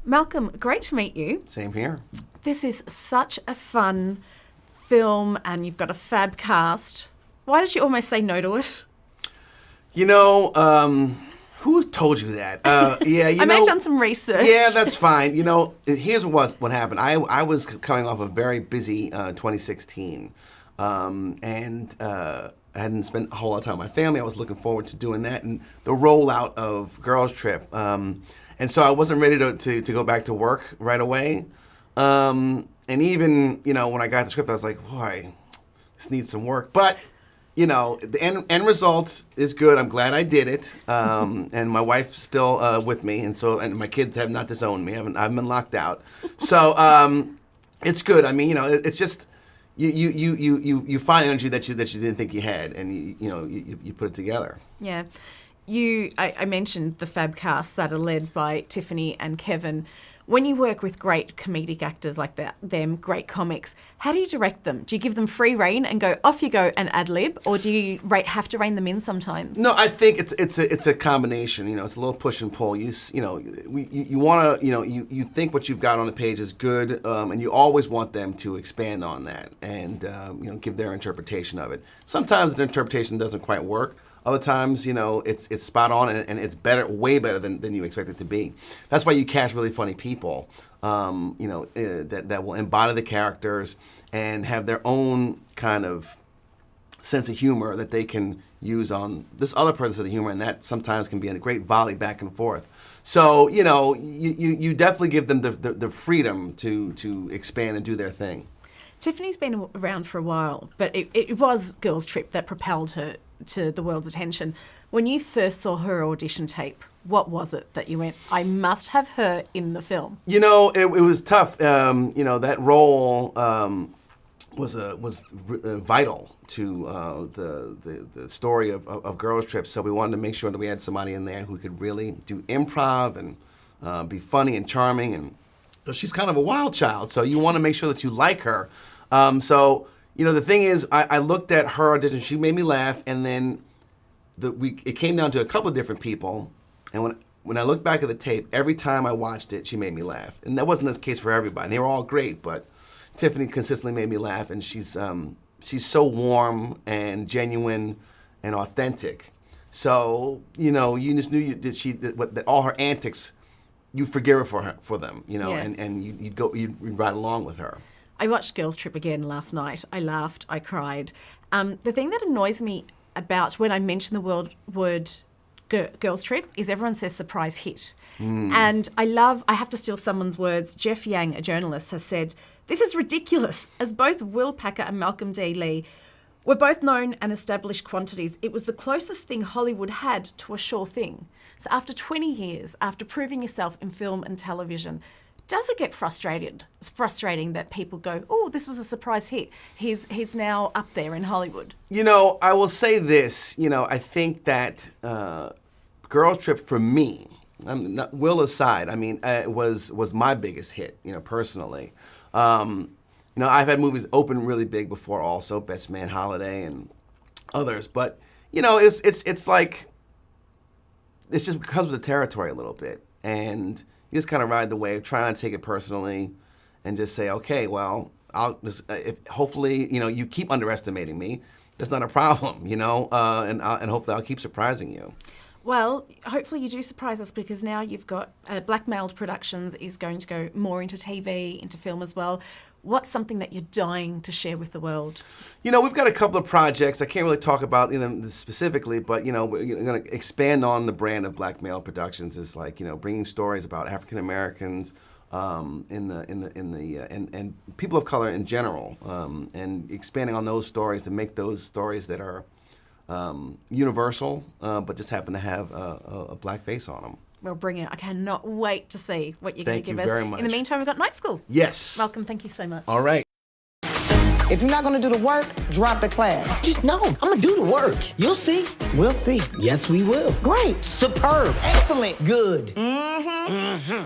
Malcolm, great to meet you. Same here. This is such a fun film and you've got a fab cast. Why did you almost say no to it? You know, who told you that? Yeah, I may have done some research. Yeah, that's fine. You know, here's what happened. I was coming off a very busy 2016, and I hadn't spent a whole lot of time with my family. I was looking forward to doing that and the rollout of Girls Trip. And so I wasn't ready to go back to work right away. And even, you know, when I got the script, I was like, boy, this needs some work. But, you know, the end result is good. I'm glad I did it. And my wife's still with me. And my kids have not disowned me. I've been locked out. So it's good. I mean, you know, it's just, you find energy that you didn't think you had. And, you put it together. Yeah. I mentioned the fab cast that are led by Tiffany and Kevin. When you work with great comedic actors like them, great comics, how do you direct them? Do you give them free rein and go, off you go and ad lib, or do you have to rein them in sometimes? No, I think it's a combination. You know, it's a little push and pull. You want to, you think what you've got on the page is good, and you always want them to expand on that and give their interpretation of it. Sometimes the interpretation doesn't quite work. Other times, it's spot on and it's better, way better than you expect it to be. That's why you cast really funny people, that will embody the characters and have their own kind of sense of humor that they can use on this other person's sense of humor, and that sometimes can be a great volley back and forth. So, you definitely give them the freedom to expand and do their thing. Tiffany's been around for a while, but it was Girls Trip that propelled her to the world's attention. When you first saw her audition tape, what was it that you went, I must have her in the film? You know, it was tough. That role was vital to the story of Girls Trip. So we wanted to make sure that we had somebody in there who could really do improv and be funny and charming. And she's kind of a wild child, so you want to make sure that you like her. The thing is, I looked at her audition. She made me laugh, and then it came down to a couple of different people. And when I looked back at the tape, every time I watched it, she made me laugh. And that wasn't the case for everybody. They were all great, but Tiffany consistently made me laugh, and she's so warm and genuine and authentic. So you just knew that all her antics, you forgive her for them, Yeah. and you'd ride along with her. I watched Girls Trip again last night. I laughed, I cried. The thing that annoys me about when I mention the word Girls Trip is everyone says surprise hit. And I have to steal someone's words. Jeff Yang, a journalist, has said, this is ridiculous. As both Will Packer and Malcolm D. Lee were both known and established quantities, it was the closest thing Hollywood had to a sure thing. So after 20 years, after proving yourself in film and television, does it get frustrating that people go, oh, this was a surprise hit. He's now up there in Hollywood? I will say this. I think that Girls Trip for me, Will aside, was my biggest hit, personally. I've had movies open really big before also, Best Man Holiday and others. But, it's like, it's just comes with the territory a little bit. And you just kind of ride the wave, try not to take it personally, and just say, okay, well, I'll just, hopefully, you keep underestimating me. That's not a problem, and hopefully I'll keep surprising you. Well, hopefully you do surprise us, because now you've got Blackmailed Productions is going to go more into TV, into film as well. What's something that you're dying to share with the world? We've got a couple of projects. I can't really talk about specifically, but we're going to expand on the brand of Blackmailed Productions. Is like bringing stories about African Americans and people of color in general, and expanding on those stories to make those stories that are universal, but just happen to have a black face on them. Well, bring it. I cannot wait to see what you're going to give us. Thank you very much. In the meantime, we've got Night School. Yes. Malcolm, thank you so much. All right. If you're not gonna do the work, drop the class. No, I'm gonna do the work. You'll see. We'll see. Yes, we will. Great. Superb. Excellent. Good. Mm-hmm.